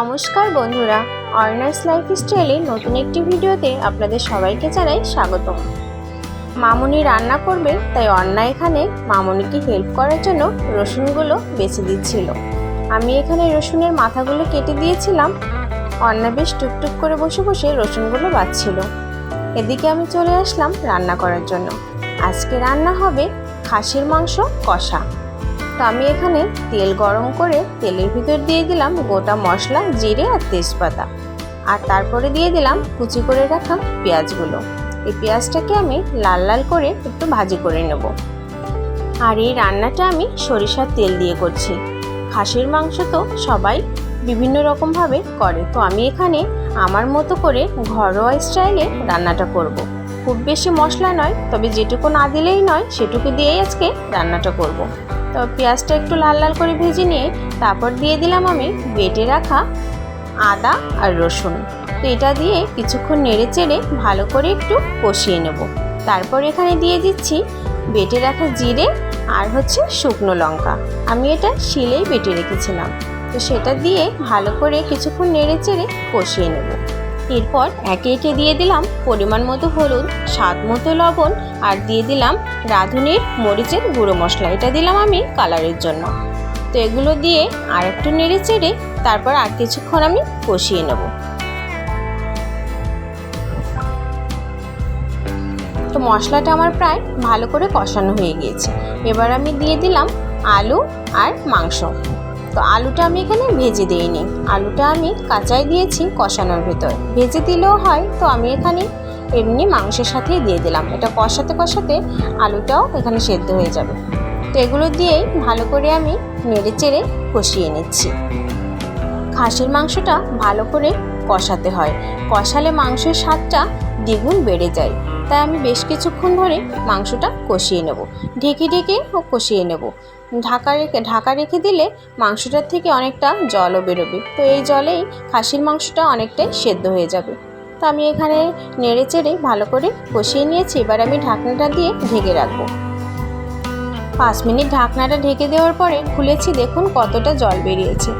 নমস্কার বন্ধুরা, অর্ণাস লাইফস্টাইলে নতুন একটি ভিডিওতে আপনাদের সবাইকে জানাই স্বাগতম। মামুনি রান্না করবে, তাই অর্ণা এখানে মামুনিকে হেল্প করার জন্য রসুনগুলো বেছে দিচ্ছিল। আমি এখানে রসুনের মাথাগুলো কেটে দিয়েছিলাম। অর্ণা বেশ টুকটুক করে বসে বসে রসুনগুলো বাছছিল। এদিকে আমি চলে আসলাম রান্না করার জন্য। আজকে রান্না হবে খাসির মাংস কষা। তো আমি এখানে তেল গরম করে তেলের ভিতর দিয়ে দিলাম গোটা মশলা, জিরে আর তেজপাতা, আর তারপরে দিয়ে দিলাম কুচি করে রাখা পেঁয়াজগুলো। এই পেঁয়াজটাকে আমি লাল লাল করে একটু ভাজি করে নেব। আর এই রান্নাটা আমি সরিষার তেল দিয়ে করছি। খাসির মাংস তো সবাই বিভিন্ন রকমভাবে করে, তো আমি এখানে আমার মতো করে ঘরোয়া স্টাইলে রান্নাটা করব। খুব বেশি মশলা নয়, তবে যেটুকু না দিলেই নয় সেটুকু দিয়েই আজকে রান্নাটা করব। তো পেঁয়াজটা একটু লাল লাল করে ভেজে নিয়ে তারপর দিয়ে দিলাম আমি বেটে রাখা আদা আর রসুন। তো এটা দিয়ে কিছুক্ষণ নেড়ে চেড়ে ভালো করে একটু কষিয়ে নেব। তারপর এখানে দিয়ে দিচ্ছি বেটে রাখা জিরে আর শুকনো লঙ্কা। আমি এটা শিলেই বেটে রেখেছিলাম, তো সেটা দিয়ে ভালো করে কিছুক্ষণ নেড়ে চেড়ে কষিয়ে নেব। এরপর একে একে দিয়ে দিলাম পরিমাণ মতো হলুদ, স্বাদ মতো লবণ, আর দিয়ে দিলাম রাঁধুনির মরিচের গুঁড়ো মশলা। এটা দিলাম আমি কালারের জন্য। তো এগুলো দিয়ে আর একটু নেড়ে চেড়ে তারপর আর কিছুক্ষণ আমি কষিয়ে নেব। তো মশলাটা আমার প্রায় ভালো করে কষানো হয়ে গিয়েছে। এবার আমি দিয়ে দিলাম আলু আর মাংস। তো আলুটা আমি এখানে ভেজে দিইনি, আলুটা আমি কাঁচাই দিয়েছি কষানোর ভেতর। ভেজে দিলেও হয়, তো আমি এখানে এমনি মাংসের সাথেই দিয়ে দিলাম। এটা কষাতে কষাতে আলুটাও এখানে সেদ্ধ হয়ে যাবে। তো এগুলো দিয়েই ভালো করে আমি নেড়ে চেড়ে কষিয়ে নিচ্ছি। খাসির মাংসটা ভালো করে কষাতে হয়, কষালে মাংসের স্বাদটা দ্বিগুণ বেড়ে যায়। তাই আমি বেশ কিছুক্ষণ ধরে মাংসটা কষিয়ে নেব, ঢেকে ঢেকে কষিয়ে নেব। ঢাকা রেখে দিলে মাংসটার থেকে অনেকটা জলও বেরোবে, তো এই জলেই খাসির মাংসটা অনেকটাই সেদ্ধ হয়ে যাবে। তো আমি এখানে নেড়ে চেড়ে ভালো করে কষিয়ে নিয়েছি। এবার আমি ঢাকনাটা দিয়ে ঢেকে রাখবো। 5 মিনিট ঢাকনাটা ঢেকে দেওয়ার পরে খুলেছি, দেখুন কতটা জল বেরিয়েছে।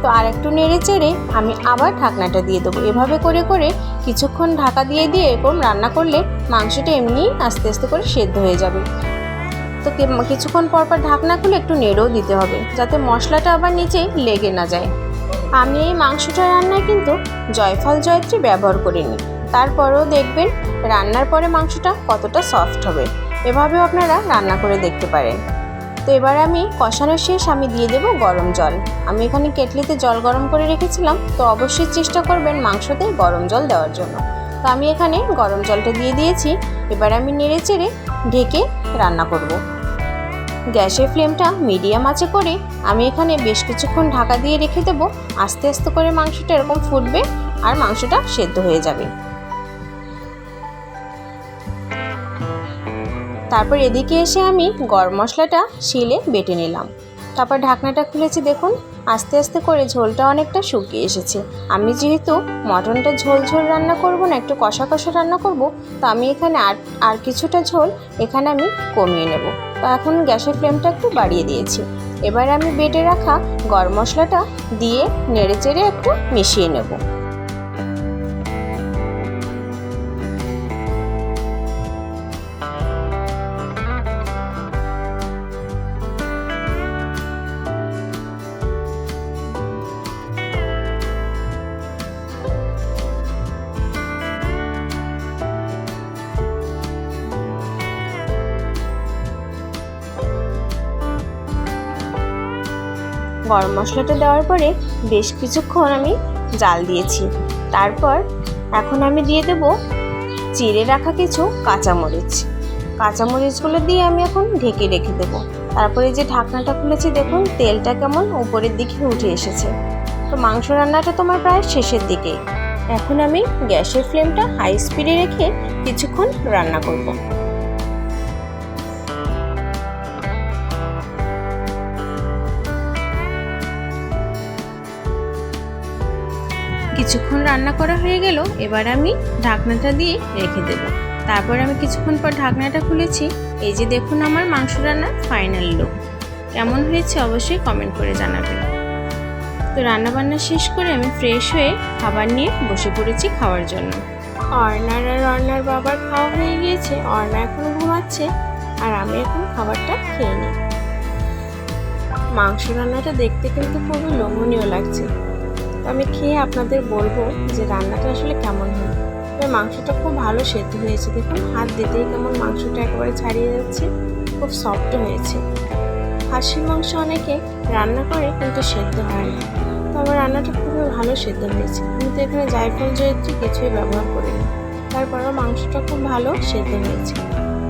তো আর একটু নেড়ে চেড়ে আমি আবার ঢাকনাটা দিয়ে দেবো। এভাবে করে করে কিছুক্ষণ ঢাকা দিয়ে দিয়ে এরকম রান্না করলে মাংসটা এমনি আস্তে আস্তে করে সেদ্ধ হয়ে যাবে। তো কিছুক্ষণ পর পর ঢাকনা খুলে একটু নেড়েও দিতে হবে, যাতে মশলাটা আবার নিচেই লেগে না যায়। আমি এই মাংসটা রান্নায় কিন্তু জয়ফল জয়ত্রী ব্যবহার করিনি, তারপরেও দেখবেন রান্নার পরে মাংসটা কতটা সফট হবে। এভাবেও আপনারা রান্না করে দেখতে পারেন। তো এবার আমি কষানো শেষ, আমি দিয়ে দেব গরম জল। আমি এখানে কেটলিতে জল গরম করে রেখেছিলাম, তো অবশ্যই চেষ্টা করবেন মাংসতে গরম জল দেওয়ার জন্য। তো আমি এখানে গরম জলটা দিয়ে দিয়েছি। এবার আমি নেড়ে চেড়ে ঢেকে রান্না করব। গ্যাসের ফ্লেমটা মিডিয়াম আঁচে করে আমি এখানে বেশ কিছুক্ষণ ঢাকা দিয়ে রেখে দেবো। আস্তে আস্তে করে মাংসটা এরকম ফুটবে আর মাংসটা সেদ্ধ হয়ে যাবে। তারপর এদিকে এসে আমি গরম মশলাটা শিলে বেটে নিলাম। তারপর ঢাকনাটা খুলেছি, দেখুন আস্তে আস্তে করে ঝোলটা অনেকটা শুকিয়ে এসেছে। আমি যেহেতু মটনটা ঝোল ঝোল রান্না করব না, একটু কষা কষা রান্না করব, তো আমি এখানে আর কিছুটা ঝোল এখানে আমি কমিয়ে নেব। তো এখন গ্যাসের ফ্লেমটা একটু বাড়িয়ে দিয়েছি। এবার আমি বেটে রাখা গরম মশলাটা দিয়ে নেড়ে চেড়ে একটু মিশিয়ে নেব। গরম মশলাটা দেওয়ার পরে বেশ কিছুক্ষণ আমি জাল দিয়েছি। তারপর এখন আমি দিয়ে দেব চিড়ে রাখা কিছু কাঁচামরিচগুলো দিয়ে আমি এখন ঢেকে রেখে দেবো। তারপরে যে ঢাকনাটা খুলেছি, দেখুন তেলটা কেমন উপরের দিকে উঠে এসেছে। তো মাংস রান্নাটা তোমার প্রায় শেষের দিকে। এখন আমি গ্যাসের ফ্লেমটা হাই স্পিডে রেখে কিছুক্ষণ রান্না করব। কিছুক্ষণ রান্না করা হয়ে গেল। এবার আমি ঢাকনাটা দিয়ে রেখে দেব। তারপর আমি কিছুক্ষণ পর ঢাকনাটা খুলেছি। এই যে দেখুন আমার মাংস রান্নার ফাইনাল লুক। কেমন হয়েছে অবশ্যই কমেন্ট করে জানাবেন। তো রান্নাবান্না শেষ করে আমি ফ্রেশ হয়ে খাবার নিয়ে বসে পড়েছি খাওয়ার জন্য। অর্ণার আর অর্ণার বাবার খাওয়া হয়ে গিয়েছে, অর্ণা এখন ঘুমাচ্ছে আর আমি এখন খাবারটা খেয়ে নিই। মাংস রান্নাটা দেখতে কিন্তু খুবই লোভনীয় লাগছে। তো আমি খেয়ে আপনাদের বলবো যে রান্নাটা আসলে কেমন হলো। তবে মাংসটা খুব ভালো সেদ্ধ হয়েছে, দেখুন হাত দিতেই কেমন মাংসটা একেবারে ছাড়িয়ে যাচ্ছে, খুব সফট হয়েছে। খাসির মাংস অনেকে রান্না করে কিন্তু সেদ্ধ হয় না, তো আমার রান্নাটা খুবই ভালো সেদ্ধ হয়েছে। আমি তো এখানে জায়ফল জয়িত্রী কিছুই ব্যবহার করিনি, তারপরেও মাংসটা খুব ভালো সেদ্ধ হয়েছে।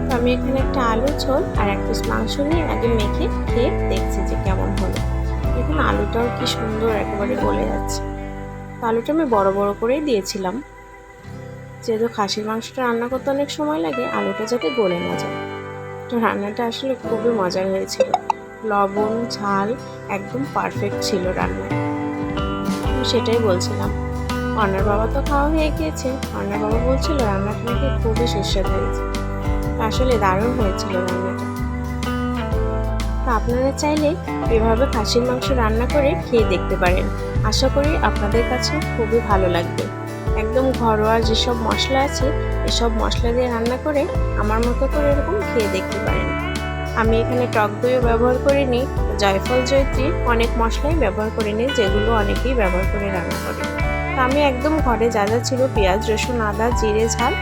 তো আমি এখানে একটা আলু ঝোল আর এক পিস মাংস নিয়ে আগে মেখে খেয়ে দেখছি যে কেমন হলো। দেখুন আলুটাও কি সুন্দর একেবারে গলে যাচ্ছে। তো আলুটা আমি বড় বড় করেই দিয়েছিলাম, যেহেতু খাসির মাংসটা রান্না করতে অনেক সময় লাগে, আলুটা যাতে গলে না যায়। তো রান্নাটা আসলে খুবই মজার হয়েছিল, লবণ ঝাল একদম পারফেক্ট ছিল রান্না। আমি সেটাই বলছিলাম। অর্ণার বাবা তো খাওয়া হয়ে গিয়েছে, অর্ণার বাবা বলছিল রান্নাটা নাকি খুবই সুস্বাদু হয়েছে। আসলে দারুণ হয়েছিল রান্নাটা। তো আপনারা চাইলে এভাবে খাসির মাংস রান্না করে খেয়ে দেখতে পারেন, আশা করি আপনাদের কাছে খুবই ভালো লাগবে। একদম ঘরোয়া যেসব মশলা আছে এসব মশলা দিয়ে রান্না করে আমার মতো করে এরকম খেয়ে দেখতে পারেন। আমি এখানে টক দইও ব্যবহার করিনি, জায়ফল জয়িত্রী অনেক মশলাই ব্যবহার করিনি যেগুলো অনেকেই ব্যবহার করে রান্না করে। তো আমি একদম ঘরে যা যা ছিল পেঁয়াজ রসুন আদা জিরে ঝাল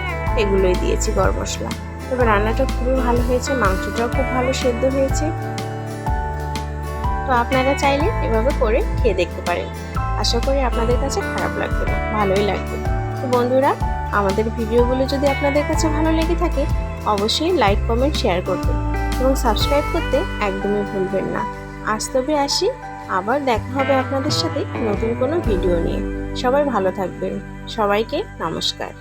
এগুলোই দিয়েছি, গরম মশলা। তবে রান্নাটা খুবই ভালো হয়েছে, মাংসটাও খুব ভালো সেদ্ধ হয়েছে। তো আপনারা চাইলে এভাবে করে খেয়ে দেখতে পারেন, আশা করি আপনাদের কাছে খারাপ লাগবে না, ভালোই লাগবে। তো বন্ধুরা, আমাদের ভিডিওগুলো যদি আপনাদের কাছে ভালো লেগে থাকে অবশ্যই লাইক কমেন্ট শেয়ার করবেন এবং সাবস্ক্রাইব করতে একদমই ভুলবেন না। আজ তবে আসি, আবার দেখা হবে আপনাদের সাথে নতুন কোনো ভিডিও নিয়ে। সবাই ভালো থাকবেন, সবাইকে নমস্কার।